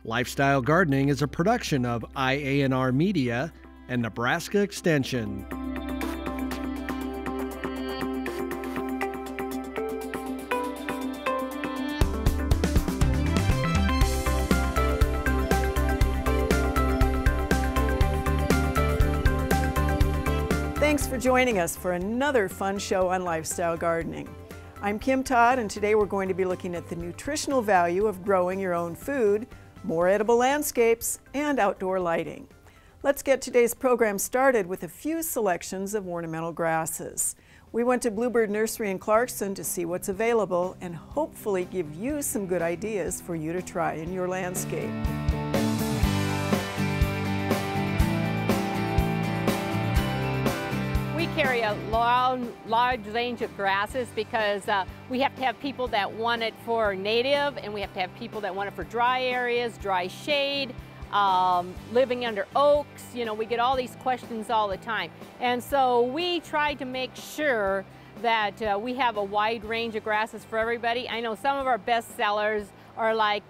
Lifestyle Gardening is a production of IANR Media and Nebraska Extension. Thanks for joining us for another fun show on lifestyle gardening. I'm Kim Todd, and today we're going to be looking at the nutritional value of growing your own food, more edible landscapes, and outdoor lighting. Let's get today's program started with a few selections of ornamental grasses. We went to Bluebird Nursery in Clarkson to see what's available and hopefully give you some good ideas for you to try in your landscape. We carry a large range of grasses because we have to have people that want it for native, and we have to have people that want it for dry areas, dry shade, living under oaks. You know, we get all these questions all the time. And so we try to make sure that we have a wide range of grasses for everybody. I know some of our best sellers are like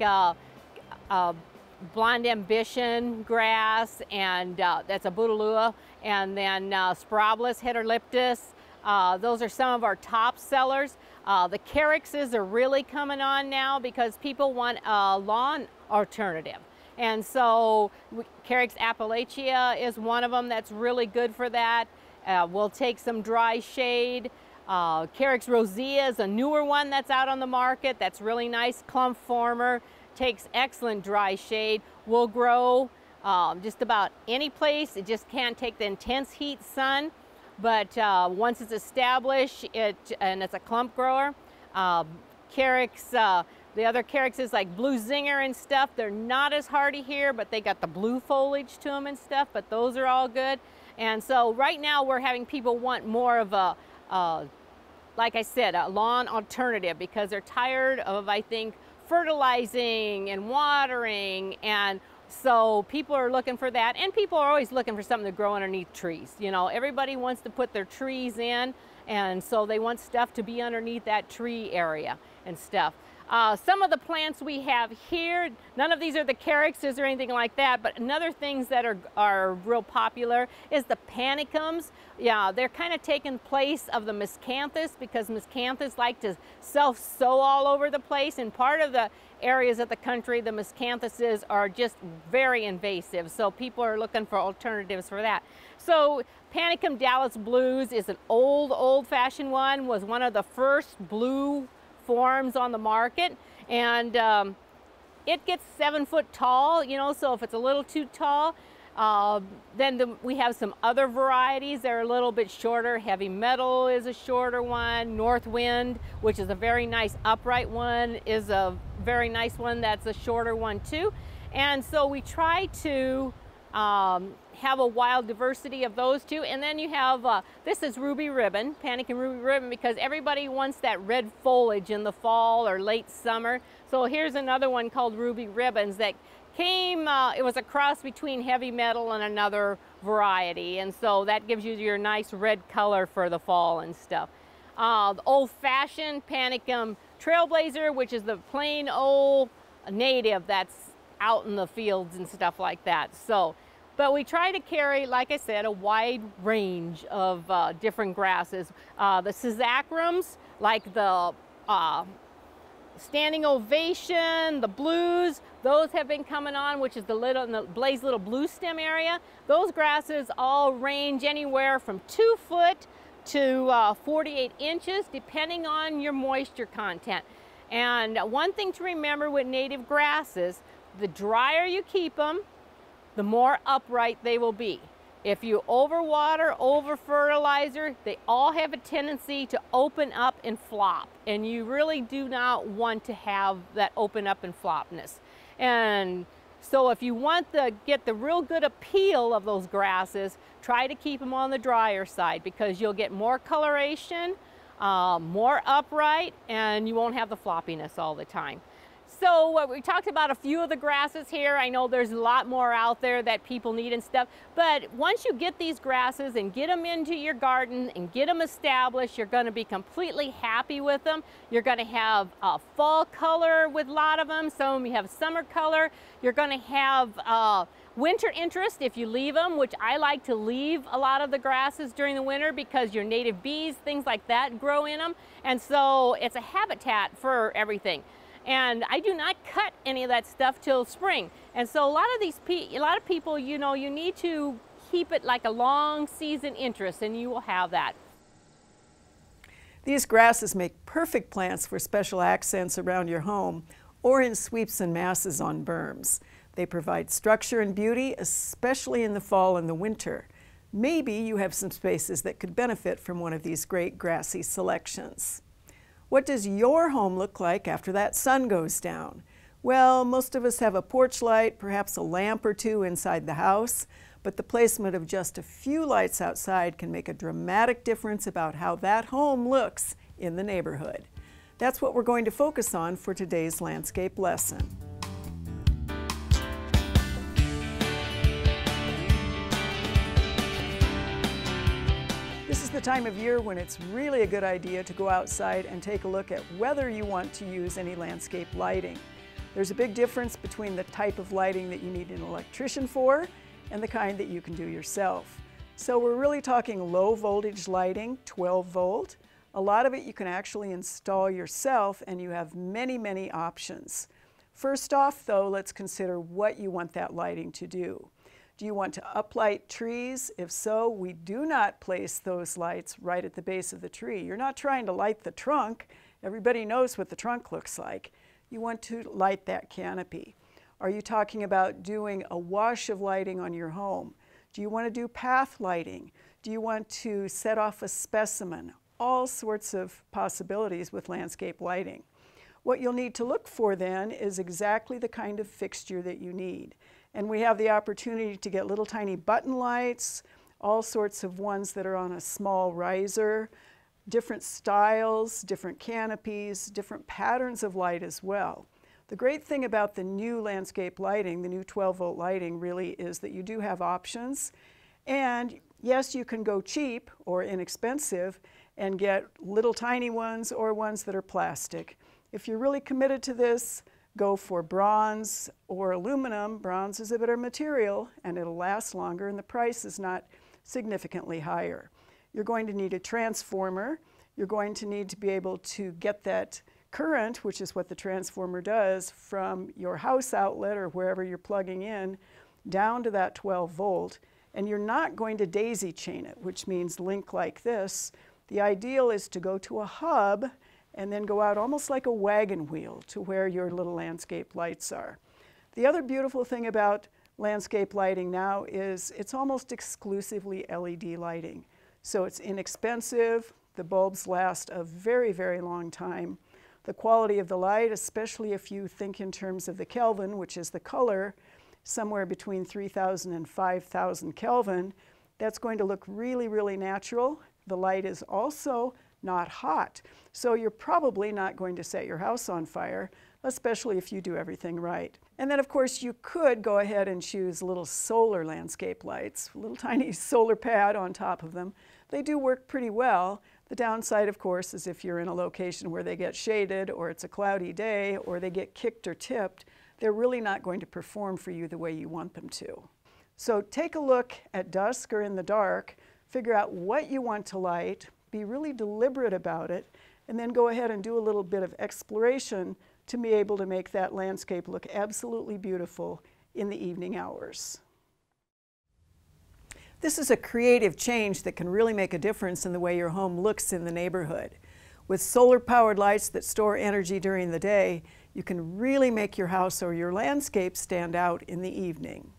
Blonde Ambition grass, and that's a Bouteloua, and then Spiralis heterolyptus. Those are some of our top sellers. The Caryxes are really coming on now because people want a lawn alternative. And so Caryx Appalachia is one of them that's really good for that. We'll take some dry shade. Caryx Rosea is a newer one that's out on the market that's really nice, clump former. Takes excellent dry shade, will grow just about any place. It just can't take the intense heat sun, but once it's established, and it's a clump grower. Caryx, the other Caryxes like Blue Zinger and stuff, they're not as hardy here, but they got the blue foliage to them and stuff, but those are all good. And so right now we're having people want more of a, like I said, a lawn alternative because they're tired of, I think, fertilizing and watering, and so people are looking for that, and people are always looking for something to grow underneath trees. You know, everybody wants to put their trees in, and so they want stuff to be underneath that tree area and stuff. Some of the plants we have here, none of these are the Caryxes or anything like that, but another things that are real popular is the panicums. Yeah, they're kind of taking place of the miscanthus because miscanthus like to self-sow all over the place, and part of the areas of the country the miscanthuses are just very invasive, so people are looking for alternatives for that. So Panicum Dallas Blues is an old-fashioned one, was one of the first blue forms on the market, and it gets 7 foot tall, you know, so if it's a little too tall, then we have some other varieties that are a little bit shorter. Heavy Metal is a shorter one. Northwind, which is a very nice upright one, is a very nice one that's a shorter one too. And so we try to have a wild diversity of those two. And then you have, this is Ruby Ribbon, Panicum Ruby Ribbon, because everybody wants that red foliage in the fall or late summer. So here's another one called Ruby Ribbons that came, it was a cross between Heavy Metal and another variety. And so that gives you your nice red color for the fall and stuff. The old-fashioned Panicum Trailblazer, which is the plain old native that's out in the fields and stuff like that. So, but we try to carry, like I said, a wide range of different grasses. The Sizacrums, like the Standing Ovation, the Blues, those have been coming on, which is the Blaze Little Blue Stem area. Those grasses all range anywhere from 2 foot to 48 inches, depending on your moisture content. And one thing to remember with native grasses, the drier you keep them, the more upright they will be. If you overwater, over-fertilizer, they all have a tendency to open up and flop, and you really do not want to have that open up and flopness. And so if you want to get the real good appeal of those grasses, try to keep them on the drier side because you'll get more coloration, more upright, and you won't have the floppiness all the time. So we talked about a few of the grasses here. I know there's a lot more out there that people need and stuff, but once you get these grasses and get them into your garden and get them established, you're going to be completely happy with them. You're going to have a fall color with a lot of them. Some of them you have summer color. You're going to have winter interest if you leave them, which I like to leave a lot of the grasses during the winter because your native bees, things like that, grow in them. And so it's a habitat for everything. And I do not cut any of that stuff till spring. And so a lot of people, you know, you need to keep it like a long season interest, and you will have that. These grasses make perfect plants for special accents around your home or in sweeps and masses on berms. They provide structure and beauty, especially in the fall and the winter. Maybe you have some spaces that could benefit from one of these great grassy selections. What does your home look like after that sun goes down? Well, most of us have a porch light, perhaps a lamp or two inside the house, but the placement of just a few lights outside can make a dramatic difference about how that home looks in the neighborhood. That's what we're going to focus on for today's landscape lesson. This is the time of year when it's really a good idea to go outside and take a look at whether you want to use any landscape lighting. There's a big difference between the type of lighting that you need an electrician for and the kind that you can do yourself. So we're really talking low voltage lighting, 12 volt. A lot of it you can actually install yourself, and you have many, many options. First off, though, let's consider what you want that lighting to do. Do you want to uplight trees? If so, we do not place those lights right at the base of the tree. You're not trying to light the trunk. Everybody knows what the trunk looks like. You want to light that canopy. Are you talking about doing a wash of lighting on your home? Do you want to do path lighting? Do you want to set off a specimen? All sorts of possibilities with landscape lighting. What you'll need to look for then is exactly the kind of fixture that you need. And we have the opportunity to get little tiny button lights, all sorts of ones that are on a small riser, different styles, different canopies, different patterns of light as well. The great thing about the new landscape lighting, the new 12 volt lighting, really is that you do have options. And yes, you can go cheap or inexpensive and get little tiny ones or ones that are plastic. If you're really committed to this, go for bronze or aluminum. Bronze is a better material and it'll last longer, and the price is not significantly higher. You're going to need a transformer. You're going to need to be able to get that current, which is what the transformer does, from your house outlet or wherever you're plugging in down to that 12 volt. And you're not going to daisy chain it, which means link like this. The ideal is to go to a hub and then go out almost like a wagon wheel to where your little landscape lights are. The other beautiful thing about landscape lighting now is it's almost exclusively LED lighting. So it's inexpensive, the bulbs last a very, very long time. The quality of the light, especially if you think in terms of the Kelvin, which is the color, somewhere between 3,000 and 5,000 Kelvin, that's going to look really, really natural. The light is also not hot. So you're probably not going to set your house on fire, especially if you do everything right. And then of course you could go ahead and choose little solar landscape lights, a little tiny solar pad on top of them. They do work pretty well. The downside, of course, is if you're in a location where they get shaded or it's a cloudy day or they get kicked or tipped, they're really not going to perform for you the way you want them to. So take a look at dusk or in the dark, figure out what you want to light, be really deliberate about it, and then go ahead and do a little bit of exploration to be able to make that landscape look absolutely beautiful in the evening hours. This is a creative change that can really make a difference in the way your home looks in the neighborhood. With solar-powered lights that store energy during the day, you can really make your house or your landscape stand out in the evening.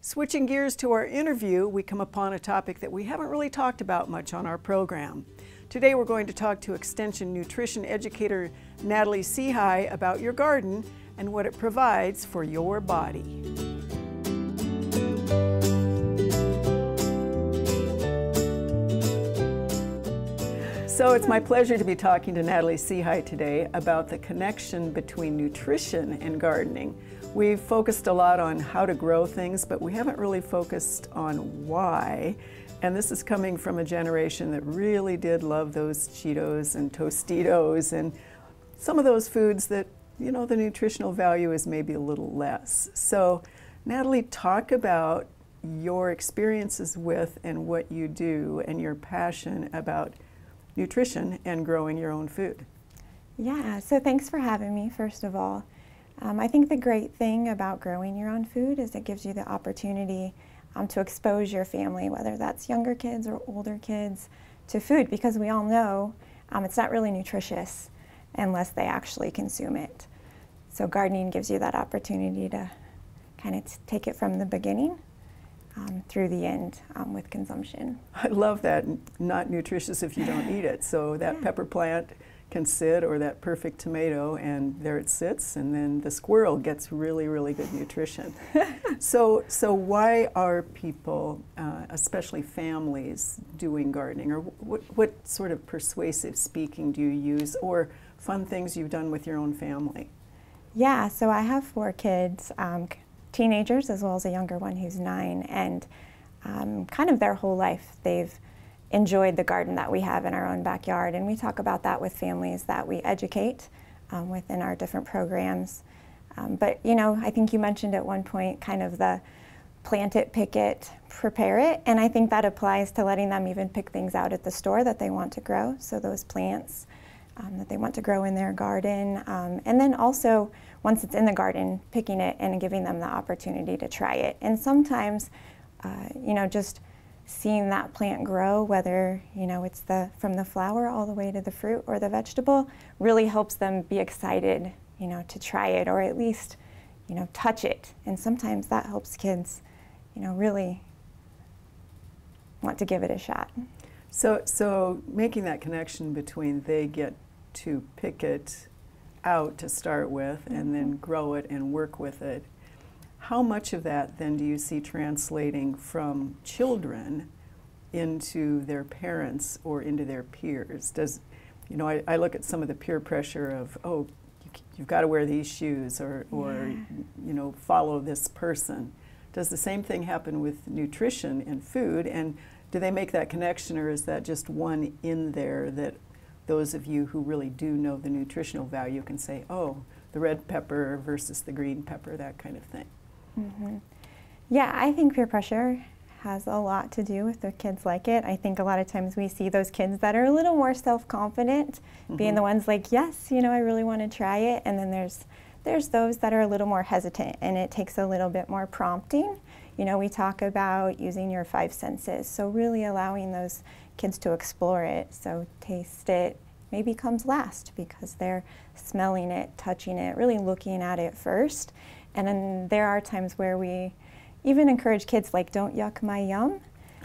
Switching gears to our interview, we come upon a topic that we haven't really talked about much on our program. Today we're going to talk to Extension Nutrition Educator Natalie Sehy about your garden and what it provides for your body. So it's my pleasure to be talking to Natalie Sehy today about the connection between nutrition and gardening. We've focused a lot on how to grow things, but we haven't really focused on why. And this is coming from a generation that really did love those Cheetos and Tostitos and some of those foods that, you know, the nutritional value is maybe a little less. So Natalie, talk about your experiences with and what you do and your passion about nutrition and growing your own food. Yeah, so thanks for having me, first of all. I think the great thing about growing your own food is it gives you the opportunity to expose your family, whether that's younger kids or older kids, to food, because we all know it's not really nutritious unless they actually consume it. So gardening gives you that opportunity to kind of take it from the beginning through the end with consumption. I love that, not nutritious if you don't eat it. So that pepper plant can sit, or that perfect tomato, and there it sits, and then the squirrel gets really, really good nutrition. So why are people, especially families, doing gardening? Or what sort of persuasive speaking do you use, or fun things you've done with your own family? Yeah, so I have 4 kids, teenagers as well as a younger one who's 9, and kind of their whole life they've enjoyed the garden that we have in our own backyard, and we talk about that with families that we educate within our different programs. But you know, I think you mentioned at one point kind of the plant it, pick it, prepare it, and I think that applies to letting them even pick things out at the store that they want to grow, so those plants that they want to grow in their garden, and then also once it's in the garden, picking it and giving them the opportunity to try it. And sometimes, you know, just seeing that plant grow, whether, you know, it's from the flower all the way to the fruit or the vegetable, really helps them be excited, you know, to try it, or at least, you know, touch it. And sometimes that helps kids, you know, really want to give it a shot. So making that connection between they get to pick it out to start with and then grow it and work with it. How much of that then do you see translating from children into their parents or into their peers? Does, you know, I look at some of the peer pressure of, oh, you've got to wear these shoes, or you know, follow this person. Does the same thing happen with nutrition and food? And do they make that connection, or is that just one in there that those of you who really do know the nutritional value can say, oh, the red pepper versus the green pepper, that kind of thing? Mm-hmm. Yeah, I think peer pressure has a lot to do with the kids like it. I think a lot of times we see those kids that are a little more self-confident being the ones like, yes, you know, I really want to try it. And then there's those that are a little more hesitant, and it takes a little bit more prompting. You know, we talk about using your 5 senses, so really allowing those kids to explore it. So taste it maybe comes last because they're smelling it, touching it, really looking at it first. And then there are times where we even encourage kids, like, don't yuck my yum.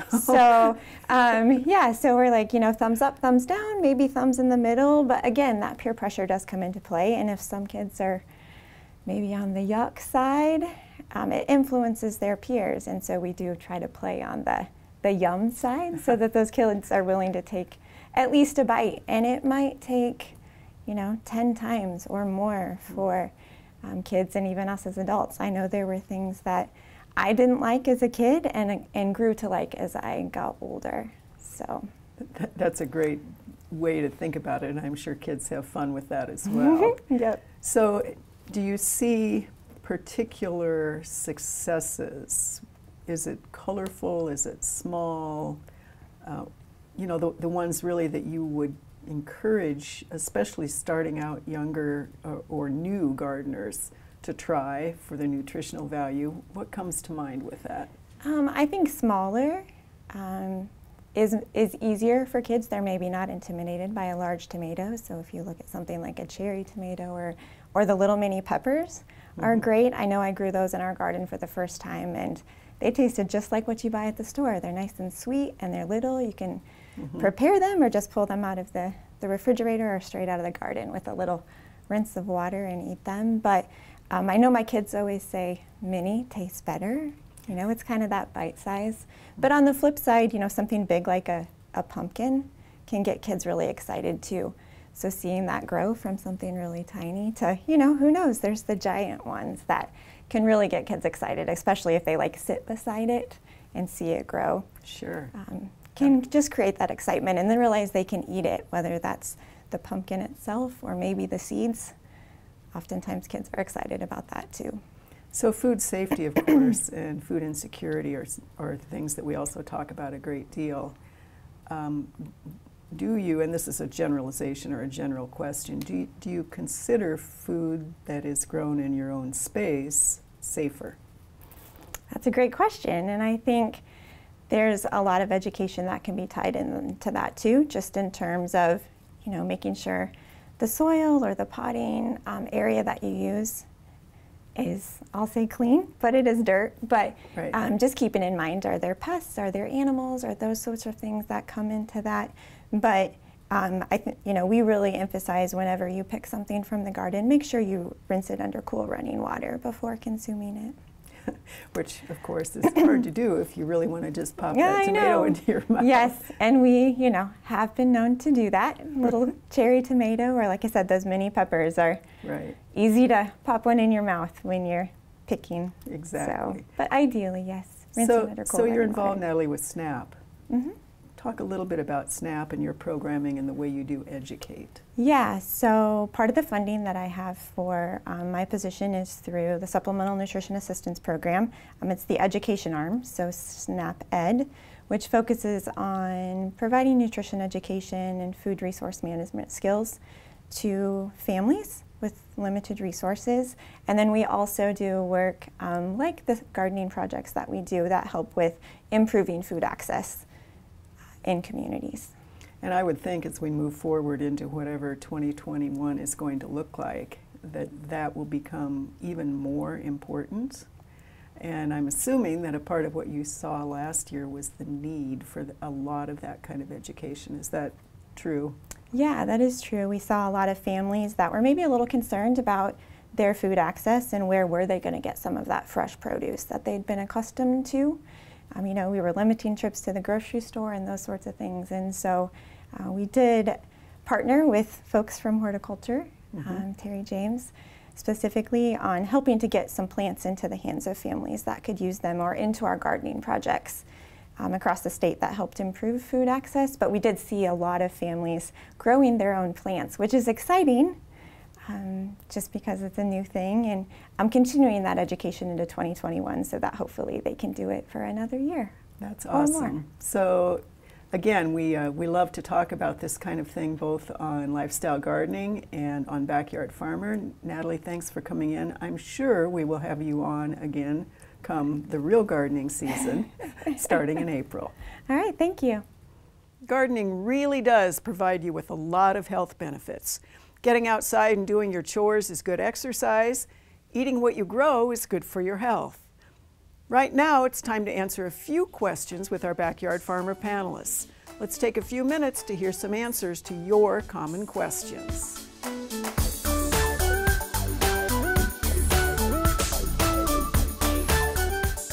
So yeah, so we're like, you know, thumbs up, thumbs down, maybe thumbs in the middle. But again, that peer pressure does come into play. And if some kids are maybe on the yuck side, it influences their peers. And so we do try to play on the yum side so that those kids are willing to take at least a bite. And it might take, you know, 10 times or more for kids and even us as adults. I know there were things that I didn't like as a kid and grew to like as I got older. So that's a great way to think about it, and I'm sure kids have fun with that as well. Yep. So do you see particular successes? Is it colorful? Is it small? You know, the ones really that you would encourage, especially starting out younger or new gardeners, to try for the nutritional value. What comes to mind with that? I think smaller is easier for kids. They're maybe not intimidated by a large tomato. So if you look at something like a cherry tomato or the little mini peppers are great. I know I grew those in our garden for the first time, and they tasted just like what you buy at the store. They're nice and sweet, and they're little. You can prepare them or just pull them out of the refrigerator or straight out of the garden with a little rinse of water and eat them. But I know my kids always say mini tastes better. You know, it's kind of that bite size. But on the flip side, you know, something big like a pumpkin can get kids really excited too. So seeing that grow from something really tiny to, you know, who knows, there's the giant ones that can really get kids excited, especially if they like sit beside it and see it grow. Sure. Can just create that excitement and then realize they can eat it, whether that's the pumpkin itself or maybe the seeds. Oftentimes kids are excited about that too. So food safety, of course, and food insecurity are things that we also talk about a great deal. Do you, and this is a generalization or a general question, do you consider food that is grown in your own space safer? That's a great question, and I think there's a lot of education that can be tied into that too, just in terms of, you know, making sure the soil or the potting area that you use is, I'll say clean, but it is dirt. But right. Just keeping in mind, are there pests, are there animals, are those sorts of things that come into that? But I think, you know, we really emphasize whenever you pick something from the garden, make sure you rinse it under cool running water before consuming it. Which, of course, is hard to do if you really want to just pop that tomato into your mouth. Yes, and we, you know, have been known to do that. Little cherry tomato, or like I said, those mini peppers are right. easy to pop one in your mouth when you're picking. Exactly. So, but ideally, yes, rinsing under cool So you're running involved, water. Natalie, with SNAP. Mm-hmm. Talk a little bit about SNAP and your programming and the way you do educate. Yeah, so part of the funding that I have for my position is through the Supplemental Nutrition Assistance Program. It's the education arm, so SNAP Ed, which focuses on providing nutrition education and food resource management skills to families with limited resources. And then we also do work like the gardening projects that we do that help with improving food access in communities. And I would think as we move forward into whatever 2021 is going to look like, that will become even more important. And I'm assuming that a part of what you saw last year was the need for a lot of that kind of education. Is that true? Yeah, that is true. We saw a lot of families that were maybe a little concerned about their food access and where were they going to get some of that fresh produce that they'd been accustomed to. You know, we were limiting trips to the grocery store and those sorts of things. And so we did partner with folks from horticulture, Terry James, specifically on helping to get some plants into the hands of families that could use them or into our gardening projects across the state that helped improve food access. But we did see a lot of families growing their own plants, which is exciting. Just because it's a new thing, and I'm continuing that education into 2021 so that hopefully they can do it for another year. That's or awesome. More. So again, we love to talk about this kind of thing both on Lifestyle Gardening and on Backyard Farmer. Natalie, thanks for coming in. I'm sure we will have you on again come the real gardening season starting in April. All right, thank you. Gardening really does provide you with a lot of health benefits. Getting outside and doing your chores is good exercise. Eating what you grow is good for your health. Right now, it's time to answer a few questions with our Backyard Farmer panelists. Let's take a few minutes to hear some answers to your common questions.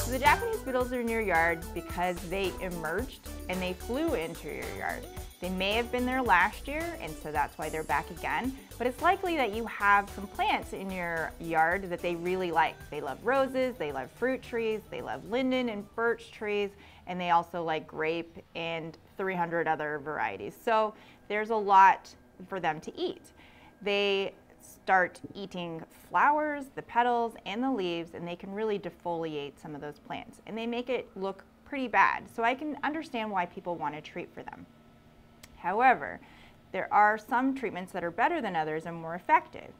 The Japanese beetles are in your yard because they emerged and they flew into your yard. They may have been there last year, and so that's why they're back again. But it's likely that you have some plants in your yard that they really like. They love roses, they love fruit trees, they love linden and birch trees, and they also like grape and 300 other varieties. So there's a lot for them to eat. They start eating flowers, the petals, and the leaves, and they can really defoliate some of those plants. And they make it look pretty bad. So I can understand why people want to treat for them. However, there are some treatments that are better than others and more effective.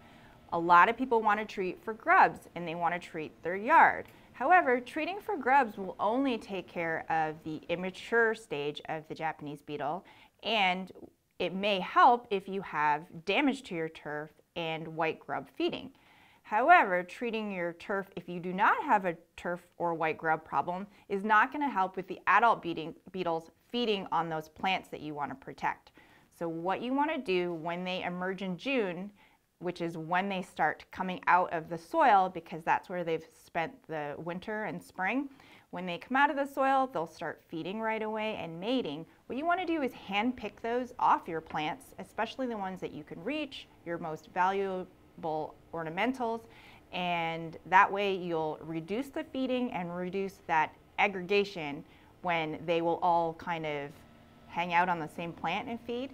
A lot of people want to treat for grubs and they want to treat their yard. However, treating for grubs will only take care of the immature stage of the Japanese beetle, and it may help if you have damage to your turf and white grub feeding. However, treating your turf if you do not have a turf or white grub problem is not going to help with the adult beetles feeding on those plants that you want to protect. So what you want to do when they emerge in June, which is when they start coming out of the soil, because that's where they've spent the winter and spring. When they come out of the soil, they'll start feeding right away and mating. What you want to do is hand pick those off your plants, especially the ones that you can reach, your most valuable ornamentals, and that way you'll reduce the feeding and reduce that aggregation when they will all kind of hang out on the same plant and feed.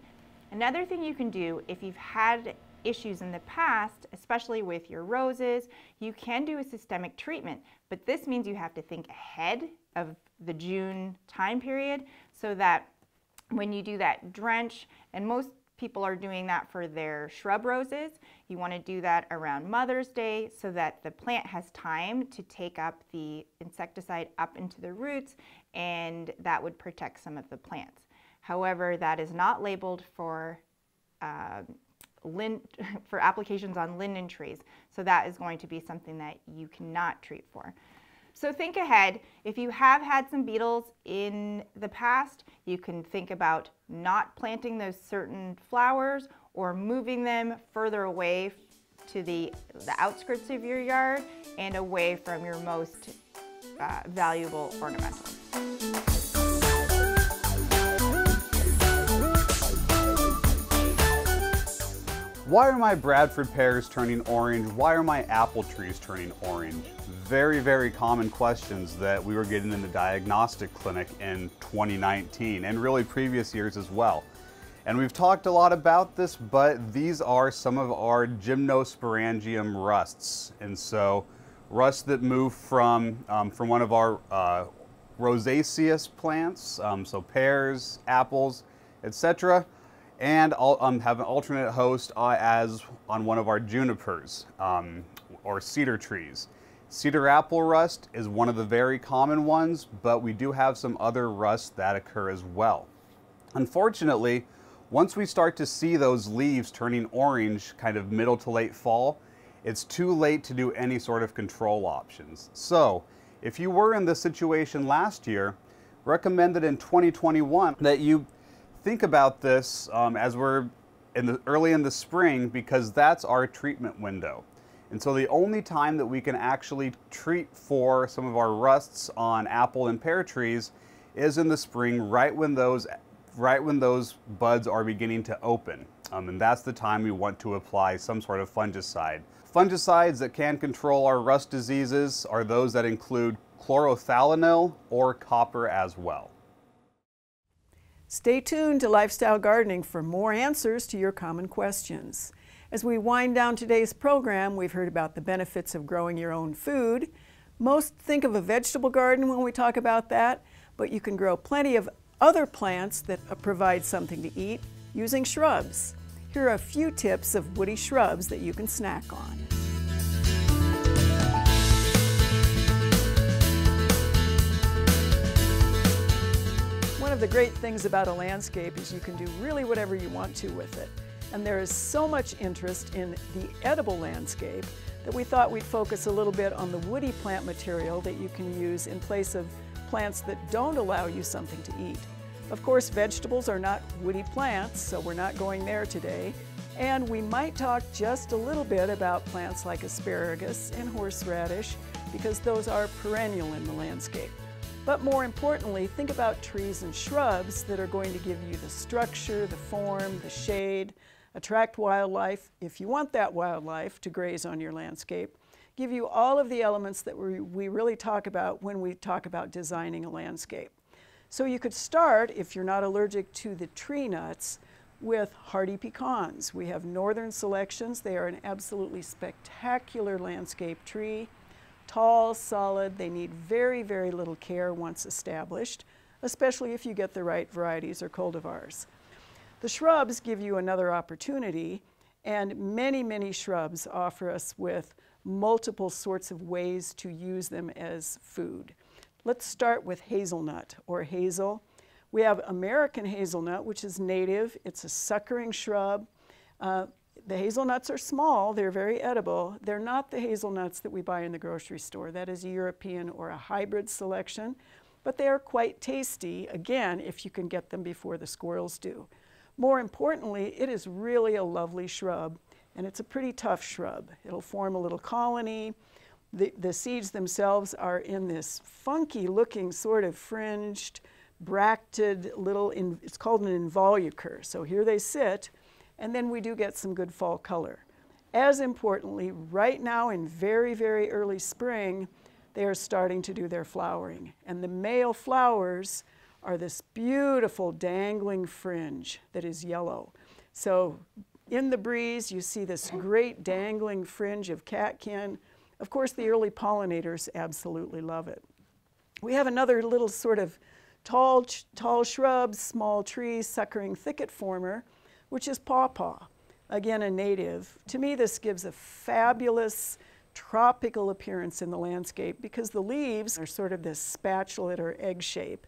Another thing you can do if you've had issues in the past, especially with your roses, you can do a systemic treatment, but this means you have to think ahead of the June time period so that when you do that drench, and most people are doing that for their shrub roses, you want to do that around Mother's Day so that the plant has time to take up the insecticide up into the roots, and that would protect some of the plants. However, that is not labeled for applications on linden trees, so that is going to be something that you cannot treat for. So think ahead. If you have had some beetles in the past, you can think about not planting those certain flowers or moving them further away to the outskirts of your yard and away from your most valuable ornamentals. Why are my Bradford pears turning orange? Why are my apple trees turning orange? Very, very common questions that we were getting in the diagnostic clinic in 2019 and really previous years as well. And we've talked a lot about this, but these are some of our Gymnosporangium rusts. And so rusts that move from one of our rosaceous plants, so pears, apples, etc., and have an alternate host as on one of our junipers or cedar trees. Cedar apple rust is one of the very common ones, but we do have some other rusts that occur as well. Unfortunately, once we start to see those leaves turning orange kind of middle to late fall, it's too late to do any sort of control options. So if you were in this situation last year, recommended in 2021 that you think about this as we're early in the spring, because that's our treatment window. And so the only time that we can actually treat for some of our rusts on apple and pear trees is in the spring, right when those buds are beginning to open. And that's the time we want to apply some sort of fungicide. Fungicides that can control our rust diseases are those that include chlorothalonil or copper as well. Stay tuned to Lifestyle Gardening for more answers to your common questions. As we wind down today's program, we've heard about the benefits of growing your own food. Most think of a vegetable garden when we talk about that, but you can grow plenty of other plants that provide something to eat using shrubs. Here are a few tips of woody shrubs that you can snack on. One of the great things about a landscape is you can do really whatever you want to with it. And there is so much interest in the edible landscape that we thought we'd focus a little bit on the woody plant material that you can use in place of plants that don't allow you something to eat. Of course, vegetables are not woody plants, so we're not going there today. And we might talk just a little bit about plants like asparagus and horseradish, because those are perennial in the landscape. But more importantly, think about trees and shrubs that are going to give you the structure, the form, the shade, attract wildlife, if you want that wildlife to graze on your landscape, give you all of the elements that we really talk about when we talk about designing a landscape. So you could start, if you're not allergic to the tree nuts, with hardy pecans. We have northern selections. They are an absolutely spectacular landscape tree. Tall, solid, they need very, very little care once established, especially if you get the right varieties or cultivars. The shrubs give you another opportunity, and many, many shrubs offer us with multiple sorts of ways to use them as food. Let's start with hazelnut or hazel. We have American hazelnut, which is native. It's a suckering shrub. The hazelnuts are small. They're very edible. They're not the hazelnuts that we buy in the grocery store. That is a European or a hybrid selection, but they are quite tasty, again, if you can get them before the squirrels do. More importantly, it is really a lovely shrub. and it's a pretty tough shrub. It'll form a little colony. The seeds themselves are in this funky looking sort of fringed, bracted little, it's called an involucre. So here they sit, and then we do get some good fall color. As importantly, right now in very, very early spring, they are starting to do their flowering. And the male flowers are this beautiful dangling fringe that is yellow. So in the breeze, you see this great dangling fringe of catkin. Of course, the early pollinators absolutely love it. We have another little sort of tall shrub, small tree, suckering thicket former, which is pawpaw. Again, a native. To me, this gives a fabulous tropical appearance in the landscape because the leaves are sort of this spatulate or egg shape.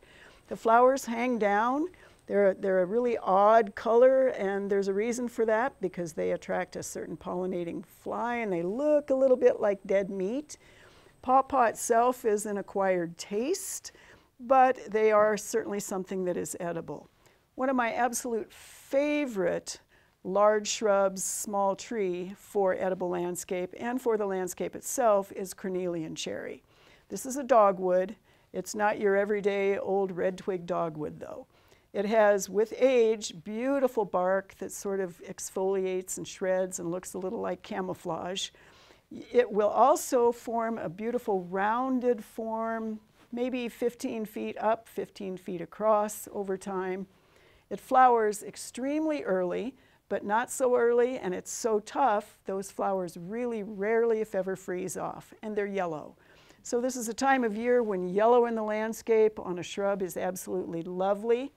The flowers hang down. They're a really odd color, and there's a reason for that because they attract a certain pollinating fly, and they look a little bit like dead meat. Pawpaw itself is an acquired taste, but they are certainly something that is edible. One of my absolute favorite large shrubs, small tree for edible landscape and for the landscape itself is cornelian cherry. This is a dogwood. It's not your everyday old red twig dogwood though. It has, with age, beautiful bark that sort of exfoliates and shreds and looks a little like camouflage. It will also form a beautiful rounded form, maybe 15 feet up, 15 feet across over time. It flowers extremely early, but not so early, and it's so tough, those flowers really rarely, if ever, freeze off, and they're yellow. So this is a time of year when yellow in the landscape on a shrub is absolutely lovely,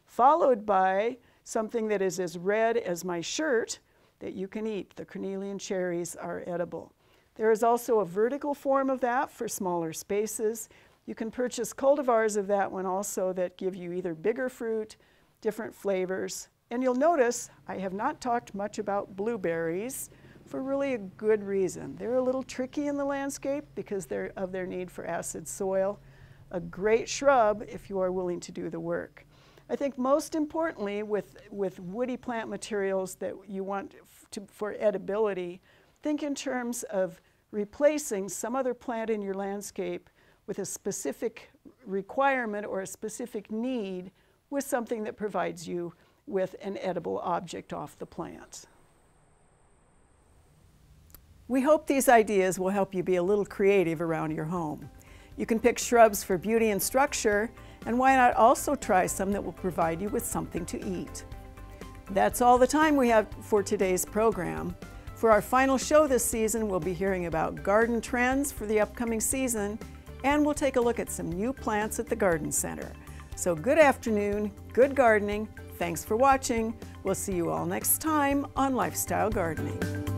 followed by something that is as red as my shirt that you can eat. The cornelian cherries are edible. There is also a vertical form of that for smaller spaces. You can purchase cultivars of that one also that give you either bigger fruit, different flavors. And you'll notice I have not talked much about blueberries for really a good reason. They're a little tricky in the landscape because of their need for acid soil. A great shrub if you are willing to do the work. I think most importantly with woody plant materials that you want for edibility, think in terms of replacing some other plant in your landscape with a specific requirement or a specific need with something that provides you with an edible object off the plant. We hope these ideas will help you be a little creative around your home. You can pick shrubs for beauty and structure, and why not also try some that will provide you with something to eat. That's all the time we have for today's program. For our final show this season, we'll be hearing about garden trends for the upcoming season, and we'll take a look at some new plants at the Garden Center. So good afternoon, good gardening. Thanks for watching. We'll see you all next time on Lifestyle Gardening.